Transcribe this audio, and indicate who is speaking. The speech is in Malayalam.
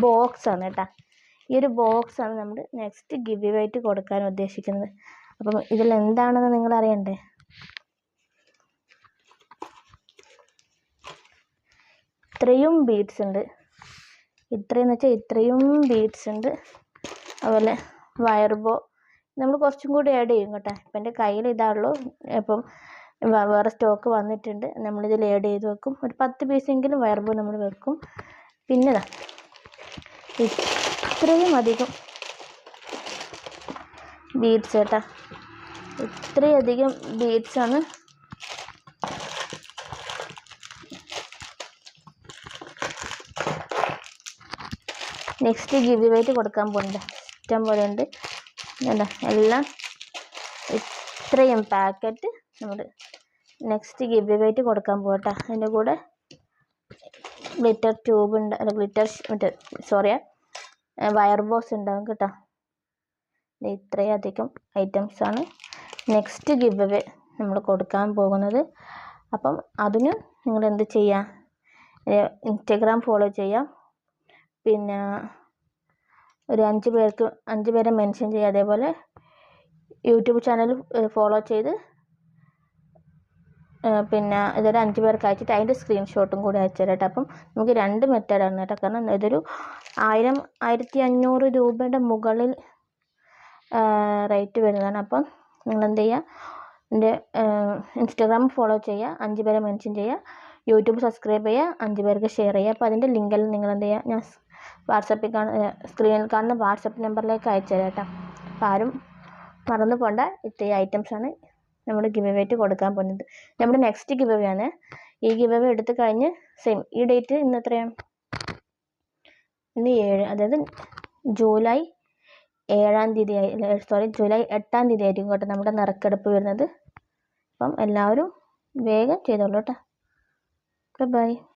Speaker 1: ബോക്സാണ് കേട്ടോ. ഈ ഒരു ബോക്സാണ് നമ്മൾ നെക്സ്റ്റ് ഗിവ് ആയിട്ട് കൊടുക്കാൻ ഉദ്ദേശിക്കുന്നത്. അപ്പം ഇതിൽ എന്താണെന്ന് നിങ്ങൾ അറിയണ്ടേ? ഇത്രയും ബീഡ്സ് ഉണ്ട്, ഇത്രയെന്ന് വെച്ചാൽ ഇത്രയും ബീഡ്സ് ഉണ്ട്. അതുപോലെ വയർ ബോ നമ്മൾ കുറച്ചും കൂടി ആഡ് ചെയ്യും കേട്ടോ. ഇപ്പം എൻ്റെ കയ്യിൽ ഇതാണല്ലോ. ഇപ്പം വേറെ സ്റ്റോക്ക് വന്നിട്ടുണ്ട്, നമ്മളിതിൽ ആഡ് ചെയ്ത് വെക്കും. ഒരു 10 പീസെങ്കിലും വയർ ബോ നമ്മൾ വെക്കും. പിന്നെ ഇത്രയും അധികം ബീഡ്സ് കേട്ടോ, ഇത്രയധികം ബീഡ്സാണ്. നെക്സ്റ്റ് ഗിവ് ആയിട്ട് കൊടുക്കാൻ പോകുന്നുണ്ട്. ഇഷ്ടം പോലെ ഉണ്ട്. എന്താ എല്ലാം ഇത്രയും പാക്കറ്റ് നമ്മൾ നെക്സ്റ്റ് ഗിവ് ആയിട്ട് കൊടുക്കാൻ പോകട്ടെ. അതിൻ്റെ കൂടെ ഗ്ലിറ്റർ ട്യൂബ് ഉണ്ട്, അല്ല വയർ ബോസ് ഉണ്ടാവും കേട്ടോ. ഇത്രയധികം ഐറ്റംസാണ് നെക്സ്റ്റ് ഗിവ് അവേ നമ്മൾ കൊടുക്കാൻ പോകുന്നത്. അപ്പം അതിന് നിങ്ങൾ എന്ത് ചെയ്യുക? ഇൻസ്റ്റഗ്രാം ഫോളോ ചെയ്യാം. പിന്നെ ഒരു 5 പേരെ മെൻഷൻ ചെയ്യുക. അതേപോലെ യൂട്യൂബ് ചാനൽ ഫോളോ ചെയ്ത് പിന്നെ ഇതൊരു 5 പേർക്ക് അയച്ചിട്ട് അതിൻ്റെ സ്ക്രീൻഷോട്ടും കൂടി അയച്ചു തരാം കേട്ടോ. അപ്പം നമുക്ക് 2 മെത്തേഡാണ് കേട്ടോ. കാരണം ഇതൊരു 1500 രൂപയുടെ മുകളിൽ റേറ്റ് വരുന്നതാണ്. അപ്പം നിങ്ങൾ എന്ത് ചെയ്യുക? എൻ്റെ ഇൻസ്റ്റാഗ്രാം ഫോളോ ചെയ്യുക, 5 പേരെ മെൻഷൻ ചെയ്യുക, യൂട്യൂബ് സബ്സ്ക്രൈബ് ചെയ്യുക, 5 പേർക്ക് ഷെയർ ചെയ്യുക. അപ്പോൾ അതിൻ്റെ ലിങ്കെല്ലാം നിങ്ങൾ എന്ത് ചെയ്യുക? ഞാൻ വാട്സപ്പിൽ സ്ക്രീനിൽ കാണുന്ന വാട്സപ്പ് നമ്പറിലേക്ക് അയച്ചു തരാം കേട്ടോ. അപ്പോൾ ആരും മറന്നു പോകണ്ട. ഇത്രയും ഐറ്റംസാണ് നമ്മൾ ഗിവ് ആയിട്ട് കൊടുക്കാൻ പോകുന്നത്. നമ്മുടെ നെക്സ്റ്റ് ഗിവ് ആണ്. ഈ ഗിവ് എടുത്ത് കഴിഞ്ഞ് സെയിം ഈ ഡേറ്റ് ഇന്ന് എത്രയാണ്? ഇന്ന് 7, അതായത് ജൂലൈ 7-ാം തീയതി ജൂലൈ 8-ാം തീയതി ആയിരിക്കും കേട്ടോ നമ്മുടെ നറുക്കെടുപ്പ് വരുന്നത്. അപ്പം എല്ലാവരും വേഗം ചെയ്തോളൂ കേട്ടോ. ബൈ.